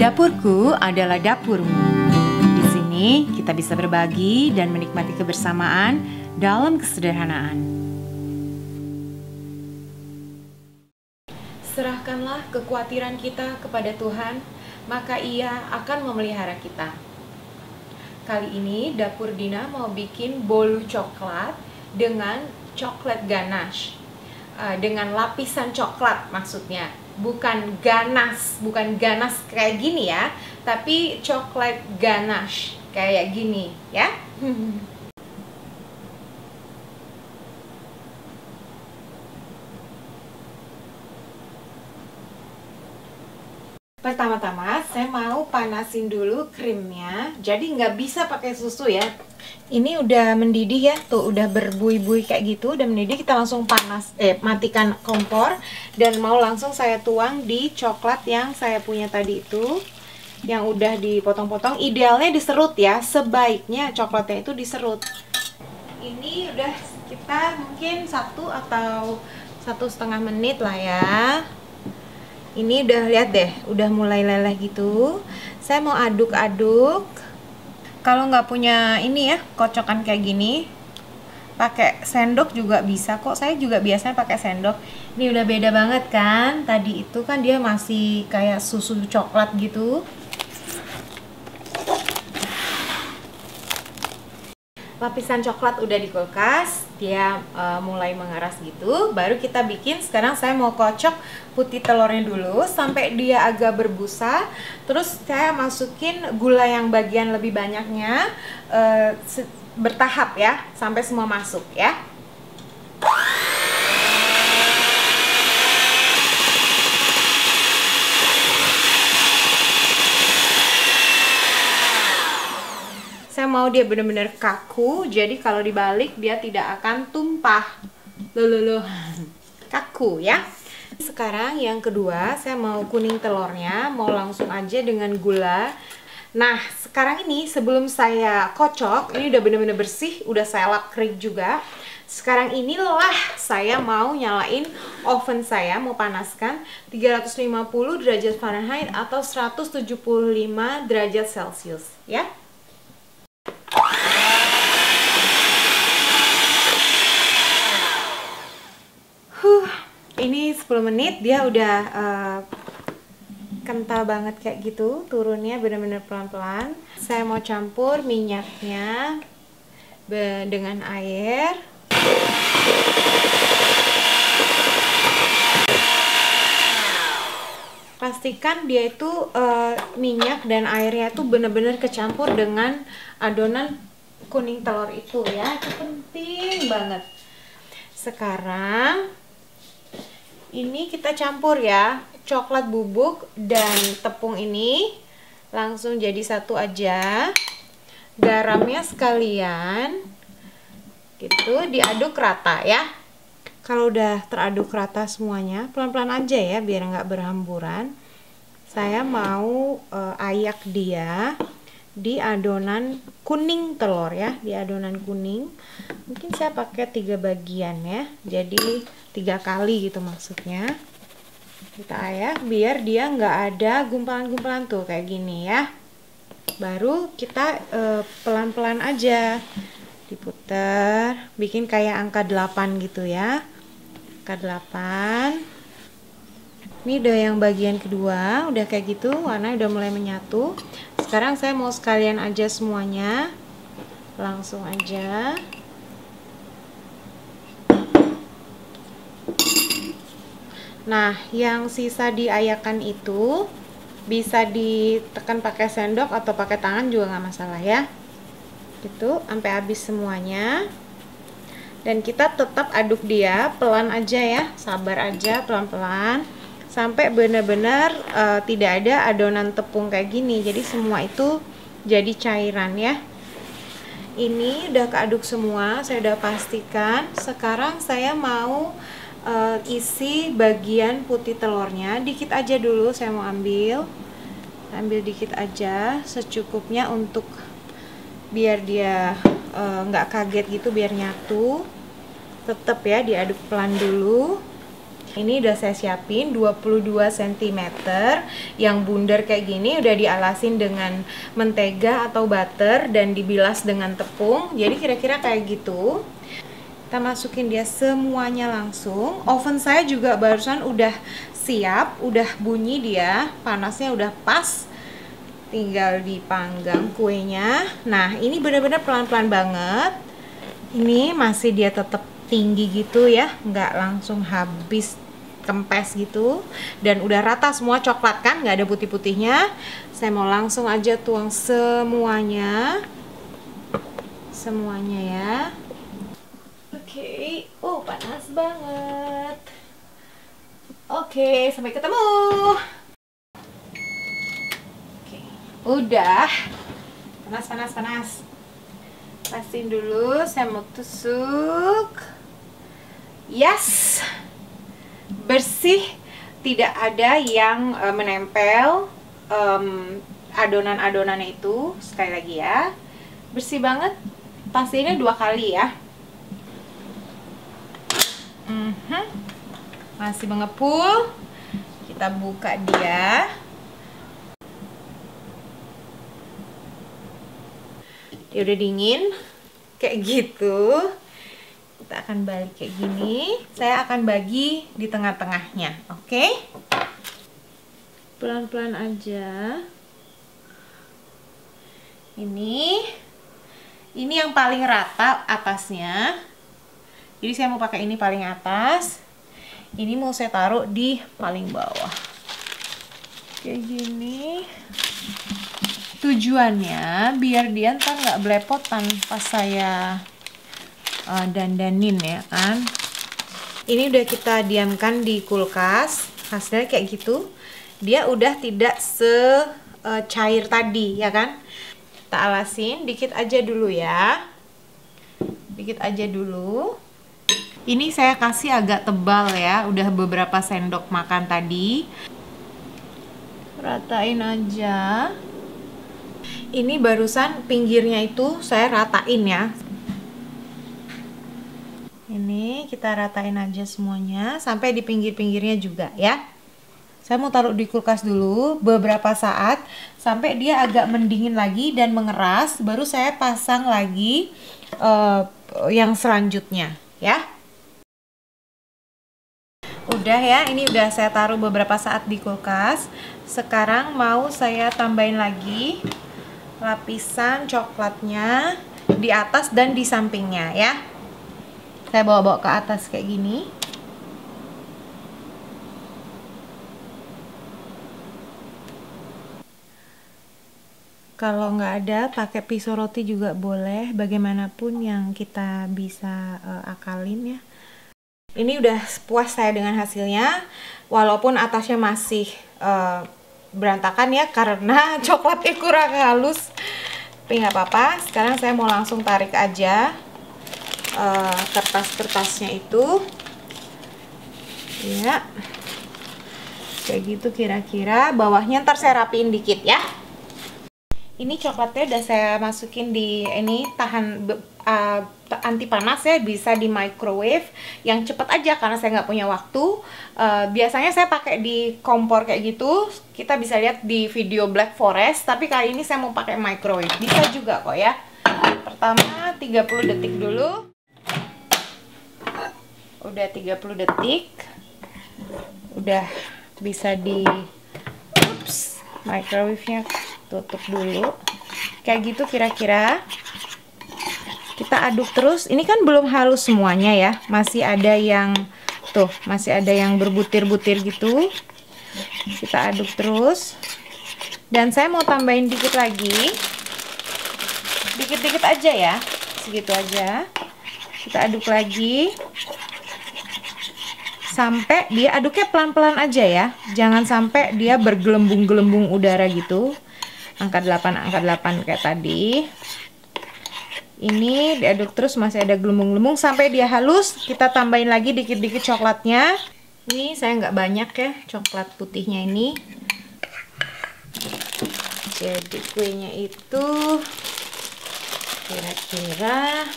Dapurku adalah dapurmu. Di sini kita bisa berbagi dan menikmati kebersamaan dalam kesederhanaan. Serahkanlah kekhawatiran kita kepada Tuhan, maka Ia akan memelihara kita. Kali ini Dapur Dina mau bikin bolu coklat dengan coklat ganache. Dengan lapisan coklat maksudnya. Bukan ganas kayak gini ya, tapi coklat ganache kayak gini ya. Pertama-tama saya mau panasin dulu krimnya, jadi nggak bisa pakai susu ya. Ini udah mendidih ya, tuh udah berbuih-buih kayak gitu, udah mendidih. Kita langsung matikan kompor dan mau langsung saya tuang di coklat yang saya punya tadi itu, yang udah dipotong-potong. Idealnya diserut ya, sebaiknya coklatnya itu diserut. Ini udah sekitar mungkin 1 atau 1,5 menit lah ya. Ini udah lihat deh, udah mulai leleh gitu. Saya mau aduk-aduk. Kalau nggak punya ini ya, kocokan kayak gini, pakai sendok juga bisa kok. Saya juga biasanya pakai sendok. Ini udah beda banget kan? Tadi itu kan dia masih kayak susu coklat gitu. Lapisan coklat udah di kulkas, dia mulai mengeras gitu. Baru kita bikin, sekarang saya mau kocok putih telurnya dulu sampai dia agak berbusa. Terus saya masukin gula yang bagian lebih banyaknya, bertahap ya, sampai semua masuk ya. Saya mau dia benar-benar kaku, jadi kalau dibalik dia tidak akan tumpah. Loh. Kaku ya. Sekarang yang kedua, saya mau kuning telurnya, mau langsung aja dengan gula. Nah, sekarang ini sebelum saya kocok, ini udah benar-benar bersih, udah saya lap kering juga. Sekarang inilah saya mau nyalain oven saya, mau panaskan 350 derajat Fahrenheit atau 175 derajat Celcius ya. Ini 10 menit dia udah kental banget kayak gitu, turunnya bener-bener pelan-pelan. Saya mau campur minyaknya dengan air. Pastikan dia itu minyak dan airnya itu bener-bener kecampur dengan adonan kuning telur itu ya, itu penting banget. Sekarang ini kita campur ya, coklat bubuk dan tepung ini langsung jadi satu aja. Garamnya sekalian gitu, diaduk rata ya. Kalau udah teraduk rata semuanya, pelan-pelan aja ya biar nggak berhamburan. Saya mau ayak dia di adonan kuning telur ya, di adonan kuning. Mungkin saya pakai 3 bagian ya, jadi 3 kali gitu maksudnya. Kita ayak biar dia nggak ada gumpalan-gumpalan tuh kayak gini ya. Baru kita pelan-pelan aja diputer, bikin kayak angka 8 gitu ya, angka 8. Ini udah yang bagian kedua, udah kayak gitu, warnanya udah mulai menyatu. Sekarang saya mau sekalian aja semuanya, langsung aja. Nah, yang sisa diayakan itu bisa ditekan pakai sendok atau pakai tangan juga nggak masalah ya. Gitu, sampai habis semuanya. Dan kita tetap aduk dia pelan aja ya, sabar aja pelan-pelan sampai benar-benar tidak ada adonan tepung kayak gini. Jadi semua itu jadi cairan ya. Ini udah keaduk semua, saya udah pastikan. Sekarang saya mau isi bagian putih telurnya dikit aja dulu. Saya mau ambil dikit aja secukupnya untuk biar dia nggak kaget gitu, biar nyatu. Tetap ya diaduk pelan dulu. Ini udah saya siapin 22 cm yang bundar kayak gini, udah dialasin dengan mentega atau butter dan dibilas dengan tepung. Jadi kira-kira kayak gitu. Kita masukin dia semuanya langsung. Oven saya juga barusan udah siap, udah bunyi dia, panasnya udah pas. Tinggal dipanggang kuenya. Nah, ini benar-benar pelan-pelan banget. Ini masih dia tetap tinggi gitu ya, nggak langsung habis kempes gitu, dan udah rata semua coklat kan, nggak ada putih-putihnya. Saya mau langsung aja tuang semuanya ya. Oke. Oh, panas banget. Oke, sampai ketemu. Oke, udah panas. Pasin dulu, saya mau tusuk. Yes, bersih, tidak ada yang menempel adonan-adonannya itu. Sekali lagi ya, bersih banget. Pastinya 2 kali ya. Masih mengepul. Kita buka dia. Dia udah dingin kayak gitu. Kita akan balik kayak gini. Saya akan bagi di tengah-tengahnya, oke? Pelan-pelan aja. Ini yang paling rata atasnya. Jadi saya mau pakai ini paling atas. Ini mau saya taruh di paling bawah. Kayak gini. Tujuannya biar dia ntar nggak belepotan pas saya dandanin ya kan. Ini udah kita diamkan di kulkas, hasilnya kayak gitu. Dia udah tidak secair tadi ya kan. Kita alasin dikit aja dulu ya, dikit aja dulu. Ini saya kasih agak tebal ya, udah beberapa sendok makan tadi. Ratain aja. Ini barusan pinggirnya itu saya ratain ya. Ini kita ratain aja semuanya sampai di pinggir-pinggirnya juga ya. Saya mau taruh di kulkas dulu beberapa saat sampai dia agak mendingin lagi dan mengeras, baru saya pasang lagi yang selanjutnya ya. Udah ya, ini udah saya taruh beberapa saat di kulkas. Sekarang mau saya tambahin lagi lapisan coklatnya di atas dan di sampingnya ya. Saya bawa-bawa ke atas kayak gini. Kalau nggak ada, pakai pisau roti juga boleh. Bagaimanapun yang kita bisa akalin ya. Ini udah puas saya dengan hasilnya. Walaupun atasnya masih berantakan ya karena coklatnya kurang halus, tapi nggak apa-apa. Sekarang saya mau langsung tarik aja kertas-kertasnya itu ya, kayak gitu kira-kira. Bawahnya ntar saya rapiin dikit ya. Ini coklatnya udah saya masukin di ini, tahan anti panas ya, bisa di microwave yang cepet aja karena saya nggak punya waktu. Biasanya saya pakai di kompor kayak gitu, kita bisa lihat di video Black Forest, tapi kali ini saya mau pakai microwave, bisa juga kok ya. Pertama 30 detik dulu. Udah 30 detik, udah bisa di microwave-nya tutup dulu. Kayak gitu kira-kira. Kita aduk terus. Ini kan belum halus semuanya ya, masih ada yang tuh, masih ada yang berbutir-butir gitu. Kita aduk terus. Dan saya mau tambahin dikit lagi, dikit-dikit aja ya, segitu aja. Kita aduk lagi sampai dia, aduknya pelan-pelan aja ya, jangan sampai dia bergelembung-gelembung udara gitu. Angka 8 kayak tadi. Ini diaduk terus, masih ada gelembung-gelembung sampai dia halus. Kita tambahin lagi dikit-dikit coklatnya. Ini saya nggak banyak ya coklat putihnya ini. Jadi kuenya itu kira-kira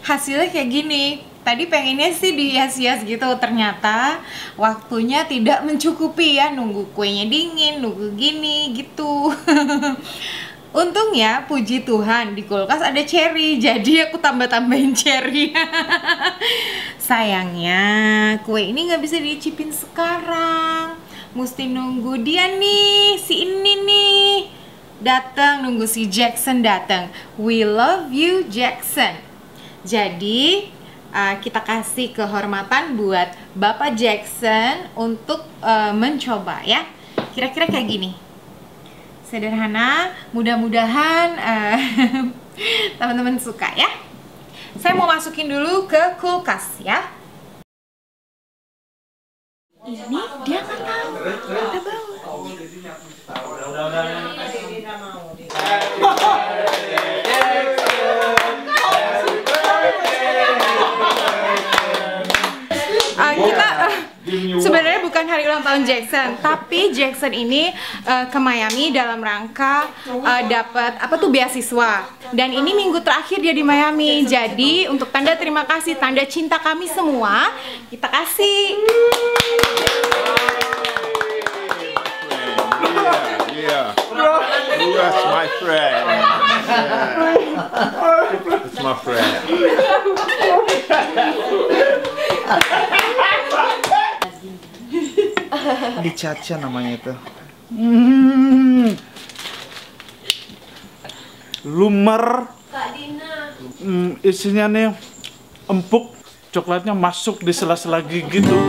hasilnya kayak gini. Tadi pengennya sih dihias-hias gitu, ternyata waktunya tidak mencukupi ya, nunggu kuenya dingin, nunggu gini gitu. Untungnya puji Tuhan di kulkas ada cherry, jadi aku tambah-tambahin cherry. Sayangnya kue ini nggak bisa dicipin sekarang, mesti nunggu dia nih, si ini nih datang, nunggu si Jackson datang. We love you Jackson. Jadi kita kasih kehormatan buat Bapak Jackson untuk mencoba ya. Kira-kira kayak gini. Sederhana, mudah-mudahan teman-teman suka ya. Saya mau masukin dulu ke kulkas ya. Ini dia nggak tahu, kita bawa. Kita sebenarnya bukan hari ulang tahun Jackson, tapi Jackson ini ke Miami dalam rangka dapat beasiswa. Dan ini minggu terakhir dia di Miami. Jadi untuk tanda terima kasih, tanda cinta kami semua, kita kasih. Yeah. That's my friend. That's my friend. Ini Caca namanya itu. Lumer. Isinya nih empuk, coklatnya masuk di sela-sela gigi tuh.